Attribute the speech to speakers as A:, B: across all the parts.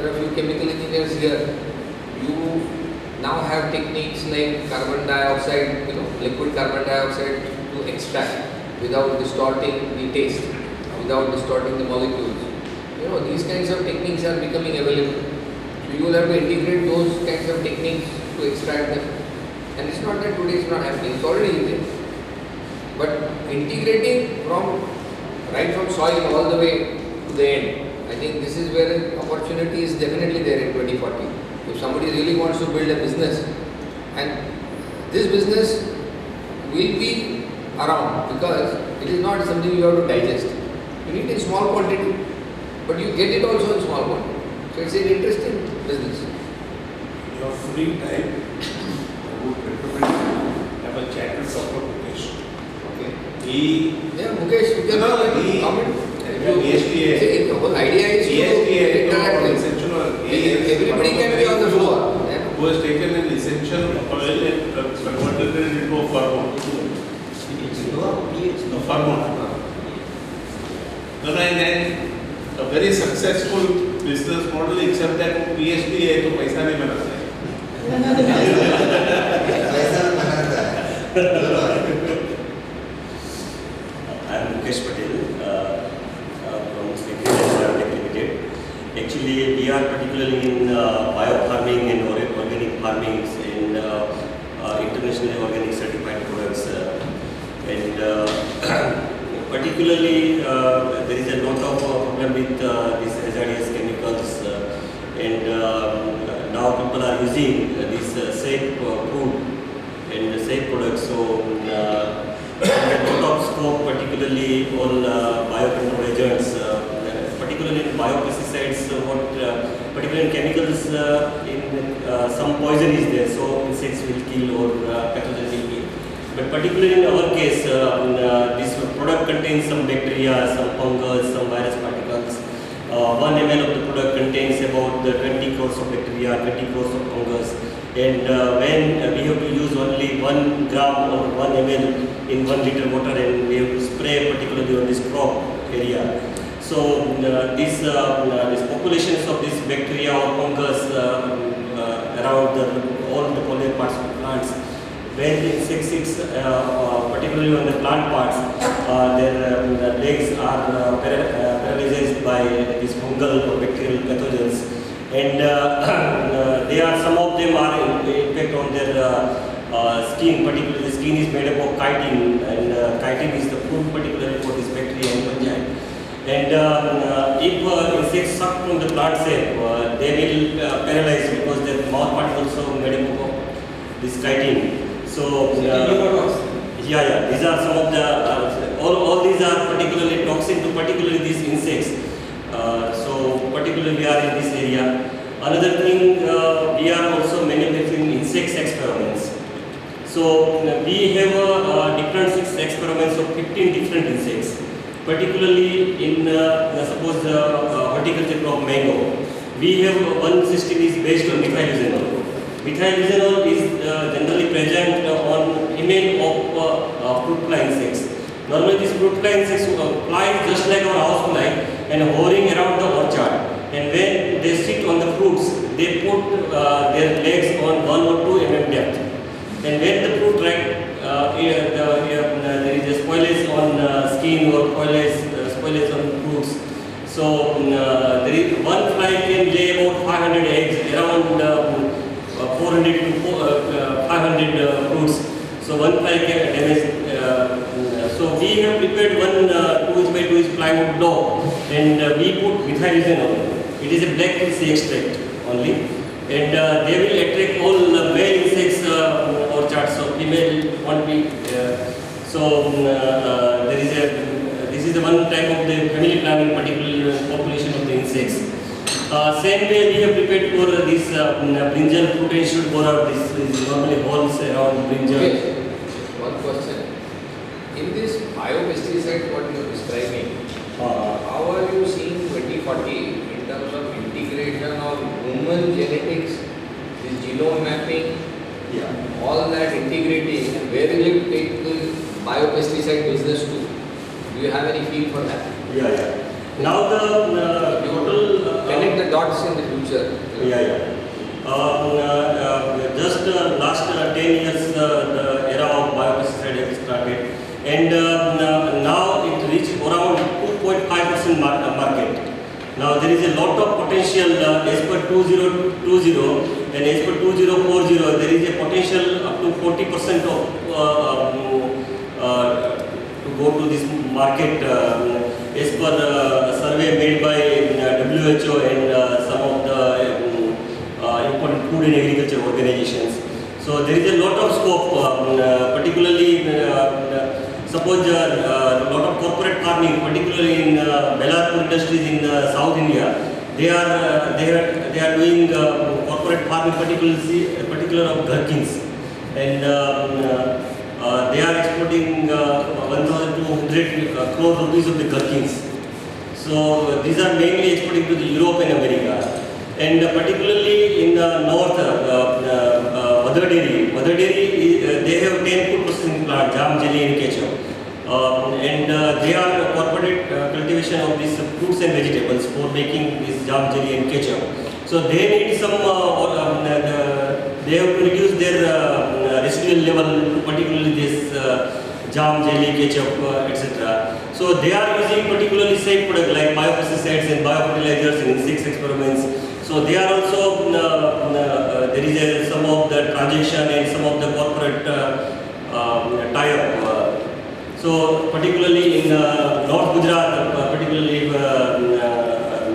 A: there are a few chemical engineers here. You now have techniques like carbon dioxide, liquid carbon dioxide to extract without distorting the taste, without distorting the molecules. These kinds of techniques are becoming available. So you will have to integrate those kinds of techniques to extract them. And it's not that today it's not happening, it's already there. But integrating right from soil all the way to the end, I think this is where the opportunity is definitely there in 2040. If somebody really wants to build a business, and this business will be around because it is not something you have to digest. You need it in small quantity, but you get it also in small quantity. So it's an interesting business.
B: Your free time, I would recommend have a chat with Dr. Mukesh.
A: Mukesh, you can comment.
B: ESTA.
A: The whole idea is to interact with. Everybody can be on the floor.
B: Who has taken an essential oil and converted it into a hormone. And a very successful business model, except that PhD है तो पैसा नहीं बनाता है.
C: I am Mukesh Patel from Secretariat Limited. Actually, we are particularly in biofarming and organic farming and internationally organic certified products. Particularly, there is a lot of problem with these hazardous chemicals, and now people are using this safe food and safe products. So, there is a lot of scope, particularly on biocontrol agents, particularly in biopesticides, particularly in chemicals, in some poison is there, so insects will kill or pathogens will kill. But particularly in our case, this product contains some bacteria, some fungus, some virus particles. 1 ml of the product contains about 20 crores of bacteria, 20 crores of fungus. And when we have to use only 1 gram or 1 ml in 1 liter water, and we have to spray particularly on this crop area. So this populations of this bacteria or fungus around all the pollen parts of plants, when the insects hits, particularly on the plant parts, their legs are paralyzed by these fungal or bacterial pathogens, and some of them are impact on their skin. Particularly, the skin is made up of chitin, and chitin is the food particularly for this bacteria and fungi. And if insects suck from the plant cell, they will paralyze because their mouth part is also made up of this chitin. So, these are some of the, all these are particularly toxic to particularly these insects. So, particularly we are in this area. Another thing, we are also manufacturing insect experiments. So, we have different experiments of 15 different insects. Particularly in, suppose horticulture crop mango, we have one system is based on methylbutanol. Methylbutanol is generally present on female of fruit fly insects. Normally these fruit fly insects fly just like our house fly and hovering around the orchard. And when they sit on the fruits, they put their legs on 1 or 2 mm depth. And when the fruit there is a spoilage on skin or spoilage on fruits. So there is one fly can lay about 500 eggs, around 400 to 500 fruits. So one fly can damage. So we have prepared one 2 by 2 plywood block, and we put methylbutanol. It is a black tea extract only, and they will attract all the male insects orchards. So female won't be. This is the one type of the family planning, particularly population of the insects. Same way we have prepared for this brinjal fruit and shoot borer. This is normally holes around brinjal.
A: Okay. One question. In this biopesticide what you are describing, how are you seeing 2040 in terms of integration of human genetics, this genome mapping, all that integrating, and where will it take the biopesticide business to? Do you have any feel for that?
C: Now the total
A: connect the dots in the future. future?
C: Just last 10 years, the era of biopesticide has started, and now it reached around 2.5% market. Now there is a lot of potential as per 2020 and as per 2040. There is a potential up to 40% of to go to this market as per survey made by WHO and some of the important food and agriculture organizations. So there is a lot of scope, particularly suppose a lot of corporate farming, particularly in Belarpur industries in South India, they are doing corporate farming, particular of gherkins, and they are exporting 1,200 crore rupees of the gherkins. So these are mainly exporting to the Europe and America, and particularly in the north, mother dairy, they have 10 food processing plants, jam, jelly, and ketchup. And they are corporate cultivation of these fruits and vegetables for making this jam, jelly, and ketchup. So they need some, they have to reduce their residual level, particularly this jam, jelly, ketchup, etc. So they are using particularly safe products like biopesticides and biofertilizers and insect experiments. So they are also, there is some of the transaction and some of the corporate tie-up. So particularly in North Gujarat, particularly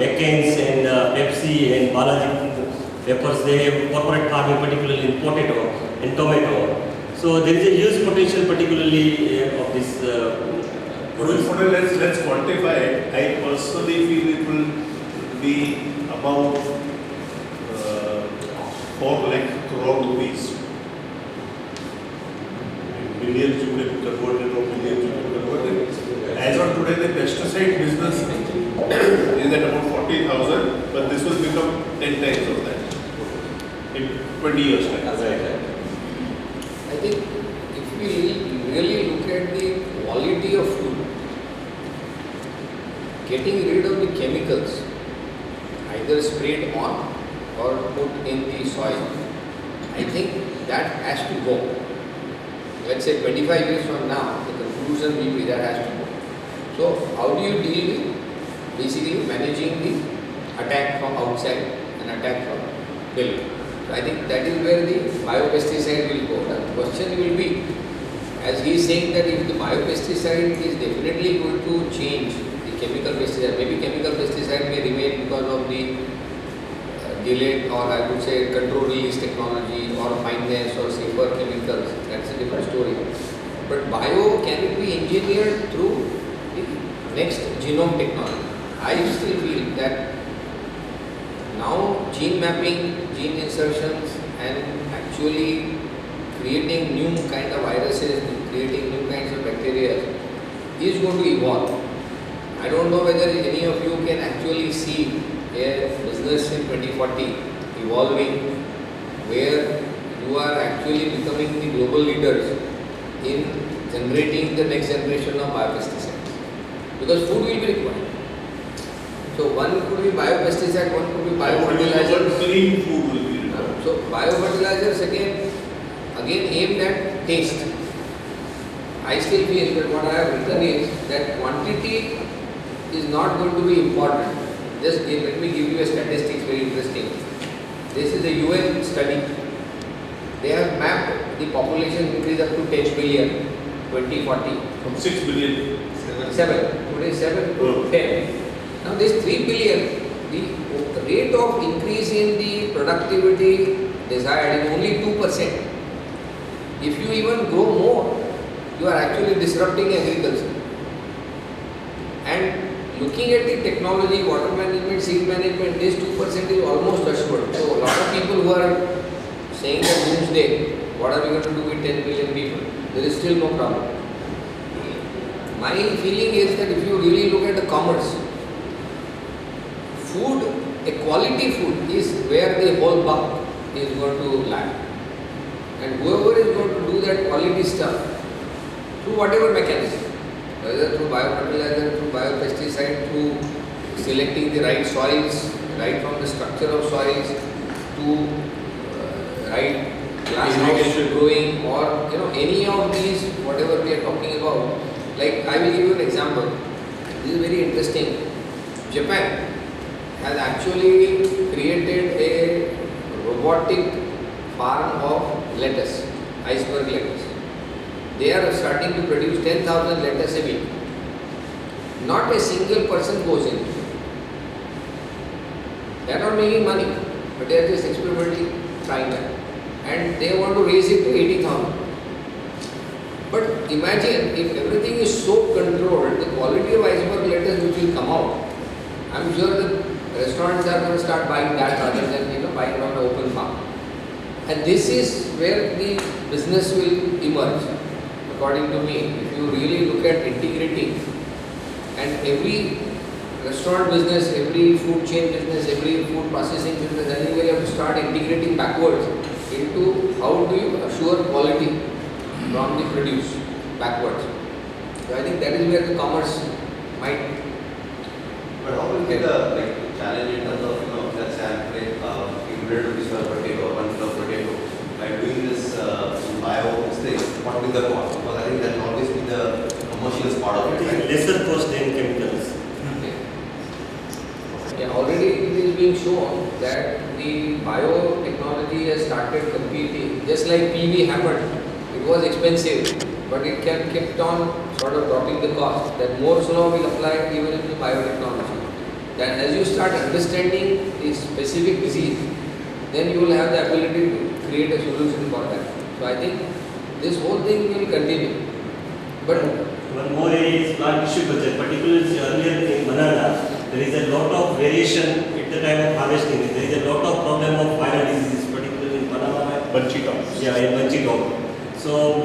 C: McCain's and Pepsi and Balaji Peppers, they have corporate farming, particularly in potato and tomato. So there is a huge potential, particularly of this.
B: Let's quantify it. I personally feel it will be about 4 lakh crore rupees. Millions you can convert it or millions you can convert it. As on today, the pesticide business is at about 40,000, but this will become 10 times of that in 20 years time.
A: I think if we really look at the quality of food, getting rid of the chemicals, either sprayed on or put in the soil, I think that has to go. Let's say 25 years from now, the conclusion will be that has to go. So how do you deal with basically managing the attack from outside and attack from below? So I think that is where the biopesticide will go. The question will be, as he is saying that if the biopesticide is definitely going to change the chemical pesticide, maybe chemical pesticide may remain because of the delayed, or I would say control release technology or fineness or safer chemicals, that's a different story. But bio, can it be engineered through the next genome technology? I still feel that now gene mapping, gene insertions and actually creating new kind of viruses, creating new kinds of bacteria is going to evolve. I don't know whether any of you can actually see a business in 2040 evolving where you are actually becoming the global leaders in generating the next generation of biopesticides, because food will be required. So one could be biopesticide, one could be biofertilizers.
B: Clean food will be required.
A: So biofertilizers again aimed at taste. I still feel that what I have written is that quantity is not going to be important. Let me give you a statistics, very interesting. This is a UN study. They have mapped the population increase up to 10 billion, 2040.
B: From 6 billion.
A: 7. Today 7 to 10. Now this 3 billion, the rate of increase in the productivity desired is only 2%. If you even grow more, you are actually disrupting agriculture. And looking at the technology, water management, seed management, this 2% is almost assured. So a lot of people who are saying that doomsday, what are we going to do with 10 billion people? There is still no problem. My feeling is that if you really look at the commerce, food, a quality food is where the whole buck is going to lie. And whoever is going to do that quality stuff, through whatever mechanism, whether through biofertilizer, through biopesticide, through selecting the right soils, right from the structure of soils to right glass house growing, or any of these whatever we are talking about. Like I will give you an example. This is very interesting. Japan has actually created a robotic farm of lettuce, iceberg lettuce. They are starting to produce 10,000 lettuce a week. Not a single person goes in. They are not making money, but they are just experimentally trying that. And they want to raise it to 80,000. But imagine if everything is so controlled, the quality of iceberg lettuce which will come out, I'm sure the restaurants are going to start buying that rather than buying from an open farm. And this is where the business will emerge, according to me. If you really look at integrity, and every restaurant business, every food chain business, every food processing business, anywhere you have to start integrating backwards into how do you assure quality from the produce backwards. So I think that is where the commerce might.
D: But how will be the challenge in terms of let's say I'm playing 100 rupees per potato, 1 kilo potato. By doing this bio thing, what will the cost? Because I think that will always be the commercial part of it. Right?
C: Lesser cost than chemicals.
A: Yeah, already it is being shown that the biotechnology has started competing. Just like PV happened, it was expensive, but it kept on sort of dropping the cost. That more so will apply even in the biotechnology. That as you start understanding the specific disease, then you will have the ability to create a solution for that. So I think this whole thing will continue. But
C: one more area is plant tissue culture, particularly earlier in banana. There is a lot of variation at the time of harvesting. There is a lot of problem of viral diseases, particularly in banana.
B: Bunchy tops.
C: Yeah, in bunchy top. So,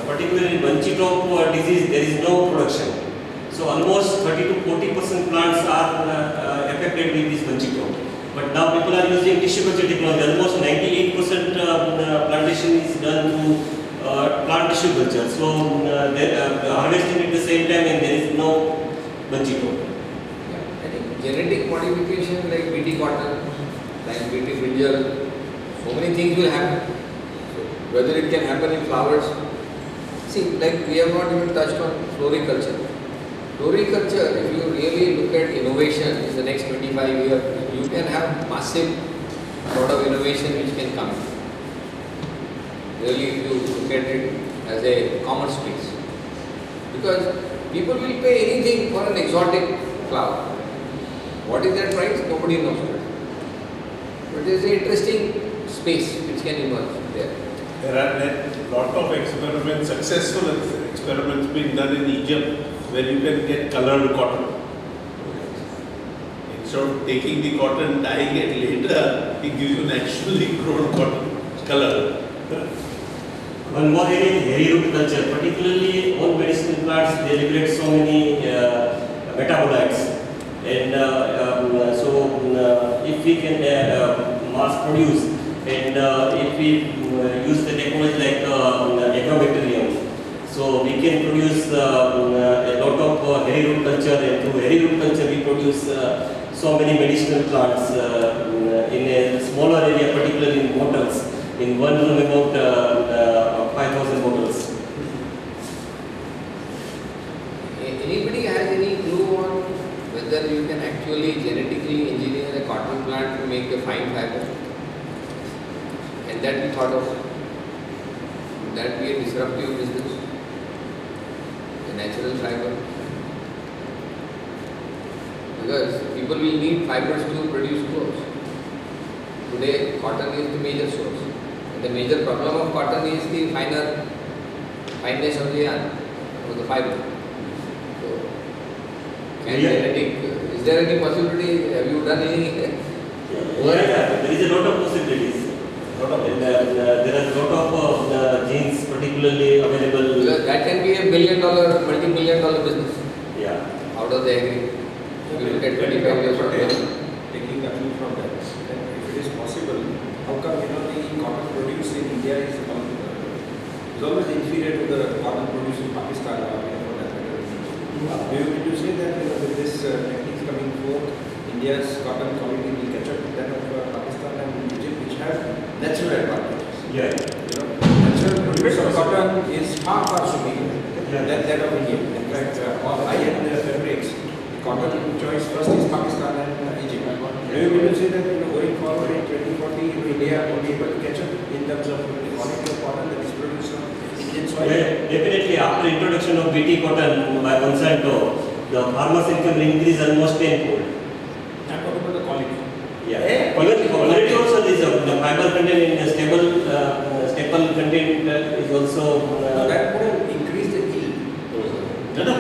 C: particularly in bunchy top disease, there is no production. So, almost 30 to 40% plants are affected with this bunchy top. But now people are using tissue culture technology. Almost 98% plantation is done through plant tissue culture. So, harvesting at the same time, and there is no bunchy top.
A: I think genetic modification like BT cotton, like BT brinjal, so many things will happen. So whether it can happen in flowers, see, like we have not even touched on floriculture. Floriculture, if you really look at innovation in the next 25 years, you can have massive sort of innovation which can come. Really, if you look at it as a commerce space, because people will pay anything for an exotic flower. What is that price? Nobody knows that. But there is an interesting space which can emerge there.
B: There are a lot of experiments, successful experiments being done in Egypt where you can get colored cotton. Instead of taking the cotton, dyeing it later, it gives you naturally grown cotton color.
C: One more area is hairy root culture, particularly all medicinal plants, they liberate so many metabolites. And if we can mass produce, and if we use the technology like agrobacterium, so we can produce a lot of hairy root culture, and through hairy root culture we produce so many medicinal plants in a smaller area, particularly in bottles. In one room about 5,000 bottles.
A: Anybody has any clue on whether you can actually genetically engineer a cotton plant to make a fine fiber? Can that be thought of? Would that be a disruptive business? A natural fiber? Because people will need fibers to produce clothes. Today, cotton is the major source. And the major problem of cotton is the fineness of the yarn, of the fiber. So, is there any possibility? Have you done any?
C: Yeah, there is a lot of possibilities. There are a lot of genes particularly available.
A: Because that can be $1 billion, multi-billion dollar business.
C: Yeah.
A: Out of the agri. If you look at 25 years from now.
E: Taking a clue from that, then if it is possible, how come the cotton produced in India is always inferior to the cotton produced in Pakistan or for that matter? Do you mean to say that with this techniques coming forth, India India's cotton quality will catch up with that of Pakistan and Egypt, which have natural advantages.
C: Yeah.
E: You know, natural produce of cotton is far superior than that of India. In fact, all high-end fabrics, the cotton choice first is Pakistan and Egypt. Do you mean to say that going forward in 2040, India will be able to catch up in terms of the quality of cotton that is produced on Indian soil?
C: Yeah, definitely after introduction of BT cotton by Monsanto, the farmers' income will increase almost tenfold.
E: I'm talking about the quality.
C: Yeah. Even the quality also is the fiber content in the staple content is also.
E: That would have increased the yield.
C: No, no,